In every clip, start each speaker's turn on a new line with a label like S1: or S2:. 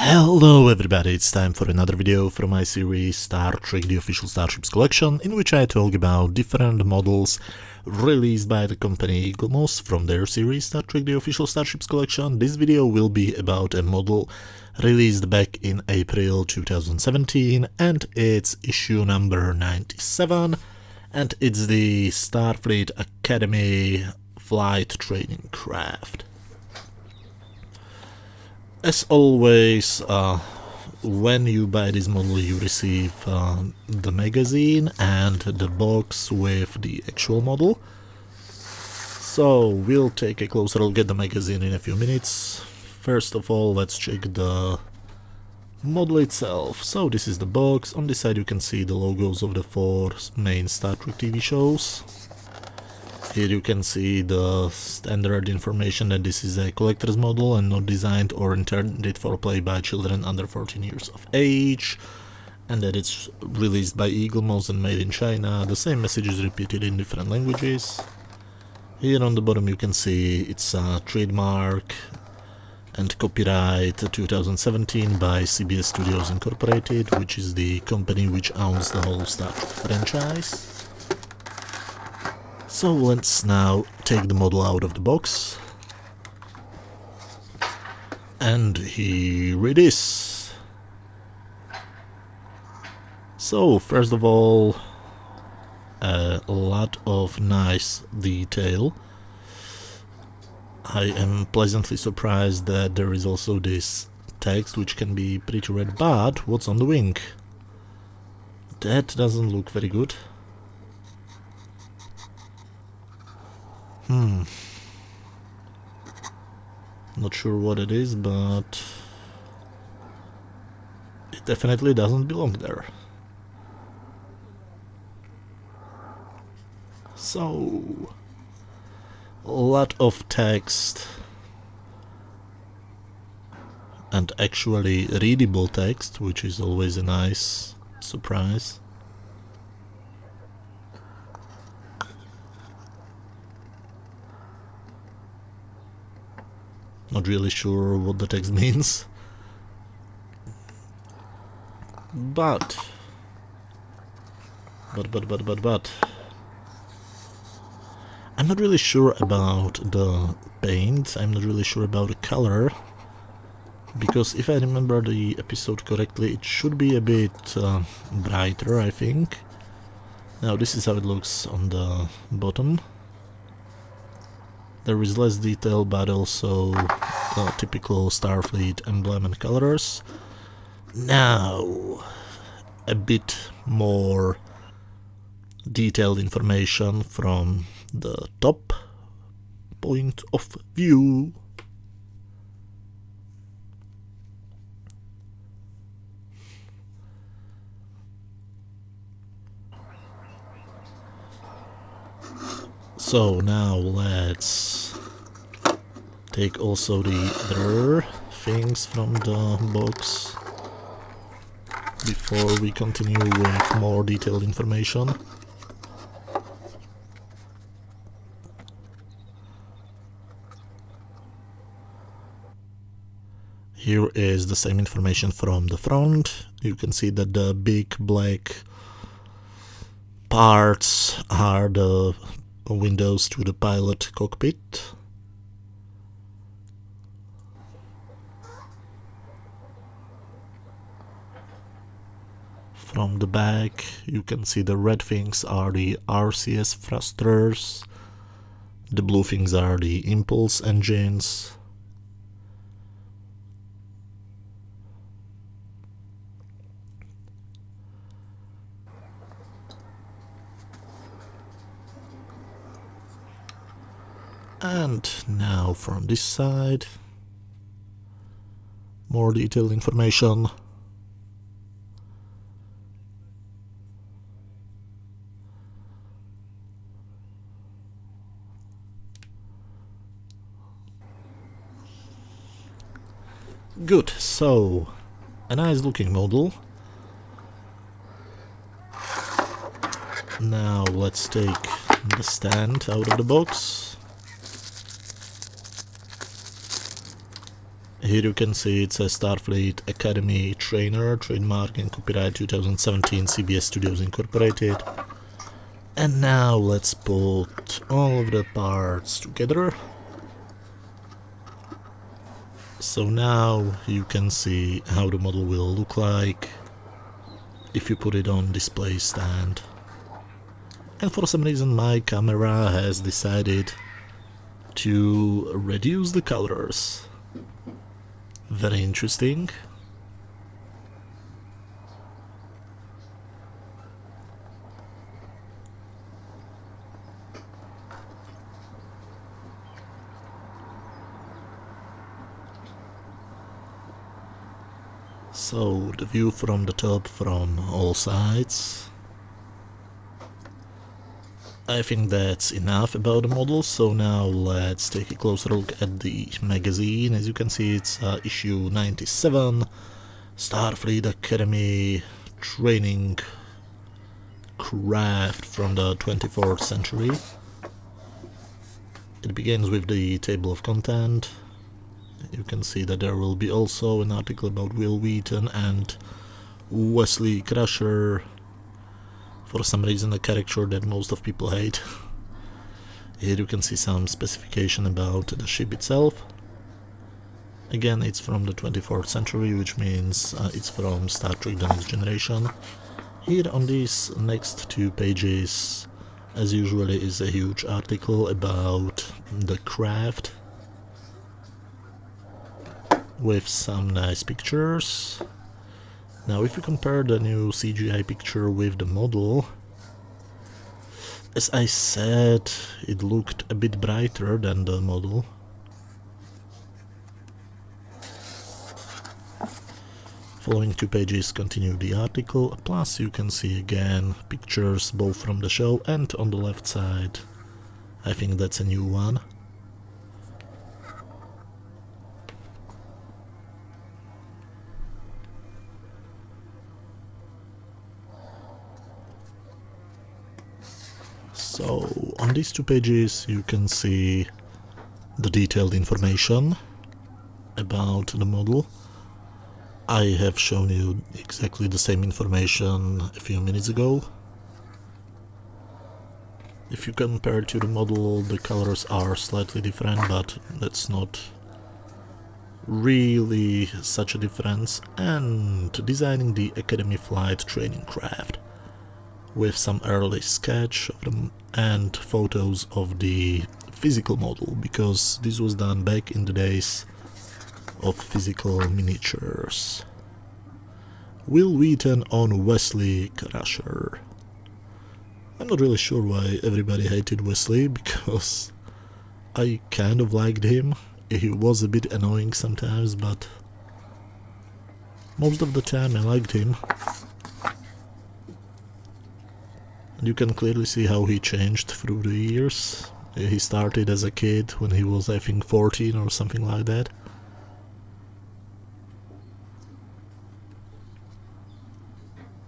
S1: Hello everybody, it's time for another video from my series Star Trek the Official Starships collection, in which I talk about different models released by the company Eaglemoss from their series Star Trek the Official Starships collection. This video will be about a model released back in April 2017, and it's issue number 97, and it's the Starfleet Academy Flight Training Craft. As always, when you buy this model you receive the magazine and the box with the actual model. So we'll take a closer look at the magazine in a few minutes. First of all, let's check the model itself. So this is the box. On this side you can see the logos of the 4 main Star Trek TV shows. Here you can see the standard information that this is a collector's model and not designed or intended for play by children under 14 years of age, and that it's released by Eaglemoss and made in China. The same message is repeated in different languages. Here on the bottom you can see it's a trademark and copyright 2017 by CBS Studios Incorporated, which is the company which owns the whole Star Trek franchise. So let's now take the model out of the box, and here it is. So first of all, a lot of nice detail. I am pleasantly surprised that there is also this text which can be pretty read, but what's on the wing? That doesn't look very good. Not sure what it is, but it definitely doesn't belong there. So, a lot of text, and actually readable text, which is always a nice surprise. Not really sure what the text means, but I'm not really sure about the paint. I'm not really sure about the color, because if I remember the episode correctly, it should be a bit brighter, I think. Now this is how it looks on the bottom. There is less detail, but also the typical Starfleet emblem and colors. Now, a bit more detailed information from the top point of view. So now let's take also the other things from the box before we continue with more detailed information. Here is the same information from the front. You can see that the big black parts are the windows to the pilot cockpit. From the back you can see the red things are the RCS thrusters, the blue things are the impulse engines. And now from this side, more detailed information. Good, so a nice looking model. Now let's take the stand out of the box. Here you can see it's a Starfleet Academy trainer, trademark and copyright 2017 CBS Studios Incorporated. And now let's put all of the parts together. So now you can see how the model will look like if you put it on display stand. And for some reason my camera has decided to reduce the colors. Very interesting. So the view from the top from all sides. I think that's enough about the model, so now let's take a closer look at the magazine. As you can see, it's issue 97, Starfleet Academy Training Craft from the 24th century. It begins with the table of content. You can see that there will be also an article about Will Wheaton and Wesley Crusher. For some reason a character that most of people hate. Here you can see some specification about the ship itself. Again, it's from the 24th century, which means it's from Star Trek The Next Generation. Here on these next two pages, as usually, is a huge article about the craft with some nice pictures. Now if you compare the new CGI picture with the model, as I said, it looked a bit brighter than the model. Following two pages continue the article, plus you can see again pictures both from the show and on the left side. I think that's a new one. So on these two pages you can see the detailed information about the model. I have shown you exactly the same information a few minutes ago. If you compare to the model, the colors are slightly different, but that's not really such a difference. And designing the Academy Flight Training Craft, with some early sketch of them and photos of the physical model, because this was done back in the days of physical miniatures. Will Wheaton on Wesley Crusher. I'm not really sure why everybody hated Wesley, because I kind of liked him. He was a bit annoying sometimes, but most of the time I liked him. And you can clearly see how he changed through the years. He started as a kid when he was, I think, 14 or something like that.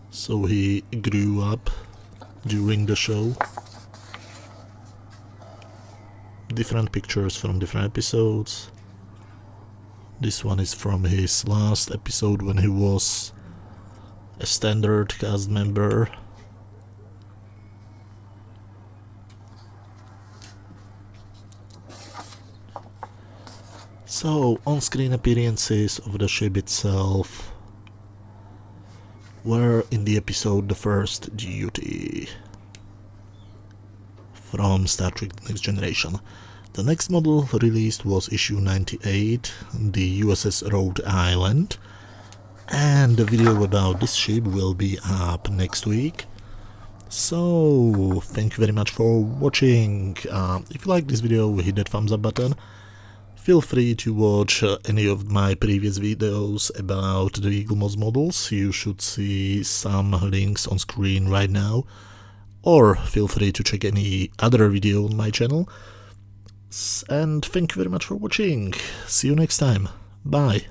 S1: So he grew up during the show. Different pictures from different episodes. This one is from his last episode when he was a standard cast member. So, on-screen appearances of the ship itself were in the episode The First Duty from Star Trek The Next Generation. The next model released was issue 98, the USS Rhode Island, and the video about this ship will be up next week. So, thank you very much for watching. If you like this video, hit that thumbs up button. Feel free to watch any of my previous videos about the Eaglemoss models. You should see some links on screen right now. Or feel free to check any other video on my channel. And thank you very much for watching. See you next time. Bye.